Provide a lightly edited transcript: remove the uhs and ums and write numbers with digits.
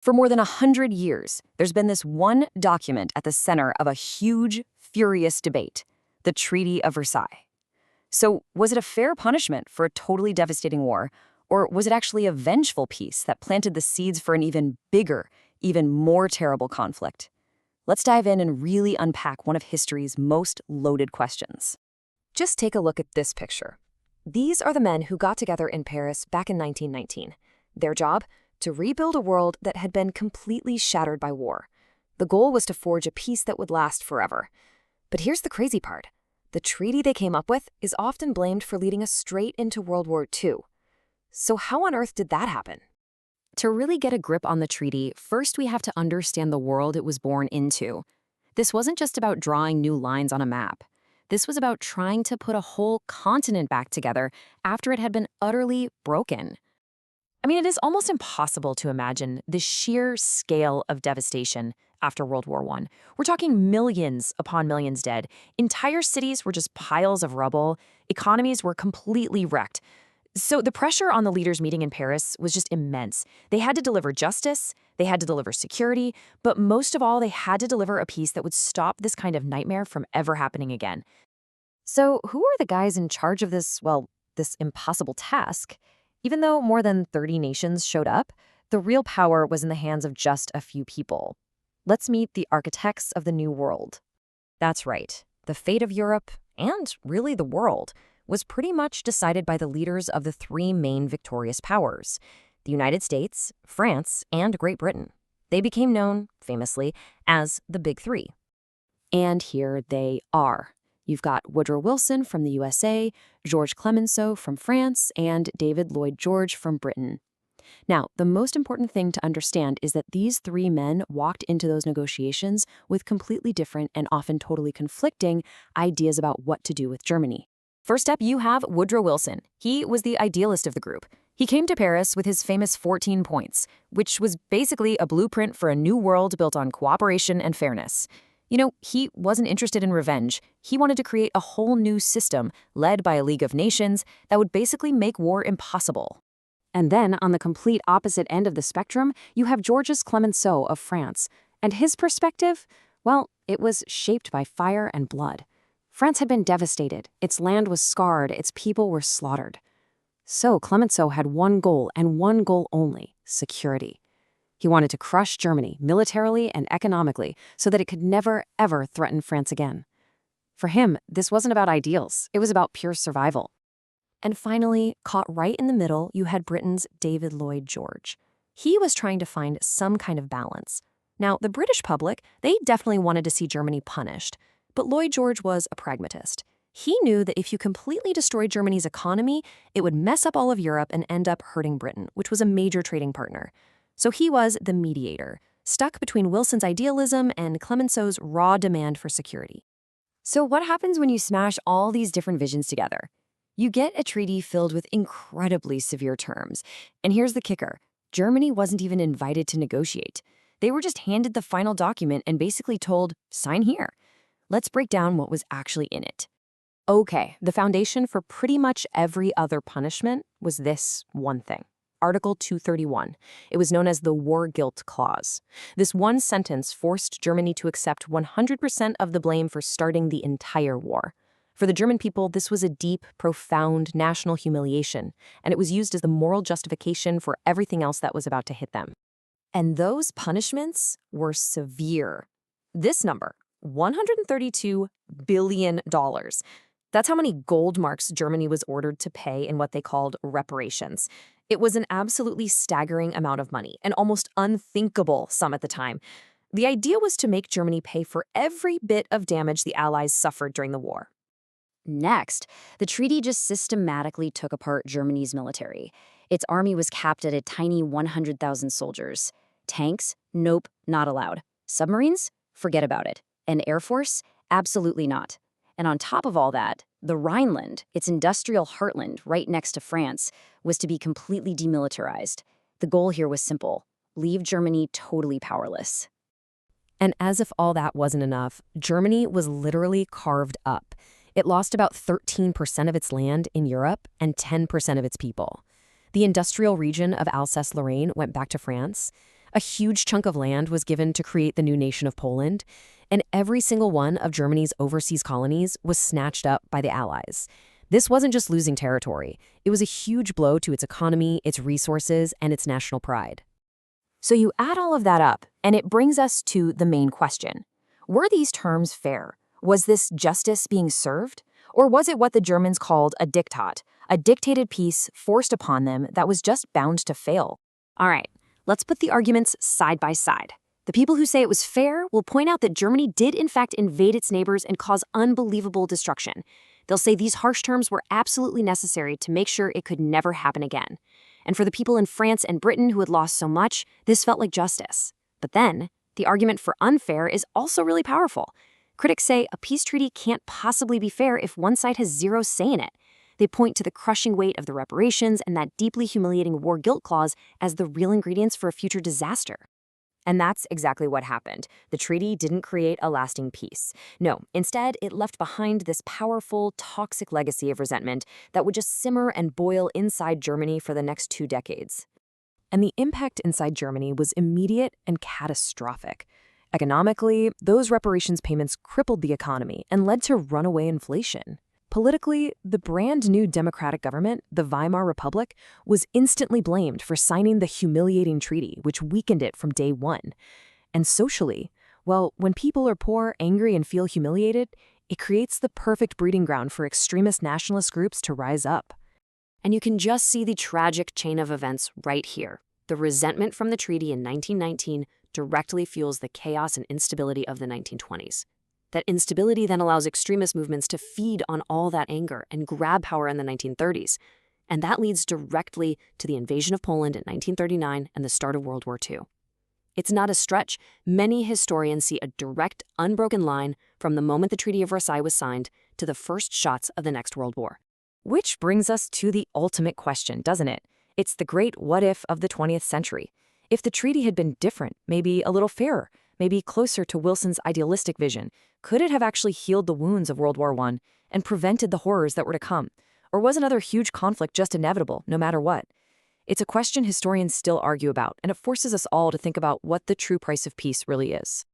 For more than 100 years, there's been this one document at the center of a huge, furious debate, the Treaty of Versailles. So, was it a fair punishment for a totally devastating war, or was it actually a vengeful peace that planted the seeds for an even bigger, even more terrible conflict? Let's dive in and really unpack one of history's most loaded questions. Just take a look at this picture. These are the men who got together in Paris back in 1919. Their job? To rebuild a world that had been completely shattered by war. The goal was to forge a peace that would last forever. But here's the crazy part. The treaty they came up with is often blamed for leading us straight into World War II. So how on earth did that happen? To really get a grip on the treaty, first we have to understand the world it was born into. This wasn't just about drawing new lines on a map. This was about trying to put a whole continent back together after it had been utterly broken. I mean, it is almost impossible to imagine the sheer scale of devastation after World War I. We're talking millions upon millions dead. Entire cities were just piles of rubble. Economies were completely wrecked. So the pressure on the leaders meeting in Paris was just immense. They had to deliver justice, they had to deliver security, but most of all, they had to deliver a peace that would stop this kind of nightmare from ever happening again. So who are the guys in charge of this impossible task? Even though more than 30 nations showed up, the real power was in the hands of just a few people. Let's meet the architects of the New World. That's right. The fate of Europe, and really the world, was pretty much decided by the leaders of the three main victorious powers, the United States, France, and Great Britain. They became known, famously, as the Big Three. And here they are. You've got Woodrow Wilson from the USA, Georges Clemenceau from France, and David Lloyd George from Britain. Now, the most important thing to understand is that these three men walked into those negotiations with completely different and often totally conflicting ideas about what to do with Germany. First up, you have Woodrow Wilson. He was the idealist of the group. He came to Paris with his famous 14 points, which was basically a blueprint for a new world built on cooperation and fairness. You know, he wasn't interested in revenge. He wanted to create a whole new system led by a League of Nations that would basically make war impossible. And then, on the complete opposite end of the spectrum, you have Georges Clemenceau of France. And his perspective? Well, it was shaped by fire and blood. France had been devastated. Its land was scarred. Its people were slaughtered. So Clemenceau had one goal, and one goal only: security. He wanted to crush Germany militarily and economically so that it could never, ever threaten France again. For him, this wasn't about ideals. It was about pure survival. And finally, caught right in the middle, you had Britain's David Lloyd George. He was trying to find some kind of balance. Now, the British public, they definitely wanted to see Germany punished. But Lloyd George was a pragmatist. He knew that if you completely destroyed Germany's economy, it would mess up all of Europe and end up hurting Britain, which was a major trading partner. So he was the mediator, stuck between Wilson's idealism and Clemenceau's raw demand for security. So what happens when you smash all these different visions together? You get a treaty filled with incredibly severe terms. And here's the kicker. Germany wasn't even invited to negotiate. They were just handed the final document and basically told, sign here. Let's break down what was actually in it. Okay, the foundation for pretty much every other punishment was this one thing. Article 231. It was known as the War Guilt Clause. This one sentence forced Germany to accept 100% of the blame for starting the entire war. For the German people, this was a deep, profound national humiliation, and it was used as the moral justification for everything else that was about to hit them. And those punishments were severe. This number, $132 billion. That's how many gold marks Germany was ordered to pay in what they called reparations. It was an absolutely staggering amount of money, an almost unthinkable sum at the time. The idea was to make Germany pay for every bit of damage the Allies suffered during the war. Next, the treaty just systematically took apart Germany's military. Its army was capped at a tiny 100,000 soldiers. Tanks? Nope, not allowed. Submarines? Forget about it. And Air Force? Absolutely not. And on top of all that, the Rhineland, its industrial heartland right next to France, was to be completely demilitarized. The goal here was simple: leave Germany totally powerless. And as if all that wasn't enough, Germany was literally carved up. It lost about 13% of its land in Europe and 10% of its people. The industrial region of Alsace-Lorraine went back to France. A huge chunk of land was given to create the new nation of Poland, and every single one of Germany's overseas colonies was snatched up by the Allies. This wasn't just losing territory. It was a huge blow to its economy, its resources, and its national pride. So you add all of that up, and it brings us to the main question. Were these terms fair? Was this justice being served? Or was it what the Germans called a diktat, a dictated peace forced upon them that was just bound to fail? All right, let's put the arguments side by side. The people who say it was fair will point out that Germany did in fact invade its neighbors and cause unbelievable destruction. They'll say these harsh terms were absolutely necessary to make sure it could never happen again. And for the people in France and Britain who had lost so much, this felt like justice. But then, the argument for unfair is also really powerful. Critics say a peace treaty can't possibly be fair if one side has zero say in it. They point to the crushing weight of the reparations and that deeply humiliating war guilt clause as the real ingredients for a future disaster. And that's exactly what happened. The treaty didn't create a lasting peace. No, instead, it left behind this powerful, toxic legacy of resentment that would just simmer and boil inside Germany for the next 2 decades. And the impact inside Germany was immediate and catastrophic. Economically, those reparations payments crippled the economy and led to runaway inflation. Politically, the brand new democratic government, the Weimar Republic, was instantly blamed for signing the humiliating treaty, which weakened it from day one. And socially, well, when people are poor, angry, and feel humiliated, it creates the perfect breeding ground for extremist nationalist groups to rise up. And you can just see the tragic chain of events right here. The resentment from the treaty in 1919 directly fuels the chaos and instability of the 1920s. That instability then allows extremist movements to feed on all that anger and grab power in the 1930s. And that leads directly to the invasion of Poland in 1939 and the start of World War II. It's not a stretch. Many historians see a direct, unbroken line from the moment the Treaty of Versailles was signed to the first shots of the next World War. Which brings us to the ultimate question, doesn't it? It's the great what if of the 20th century. If the treaty had been different, maybe a little fairer, maybe closer to Wilson's idealistic vision, could it have actually healed the wounds of World War I and prevented the horrors that were to come? Or was another huge conflict just inevitable, no matter what? It's a question historians still argue about, and it forces us all to think about what the true price of peace really is.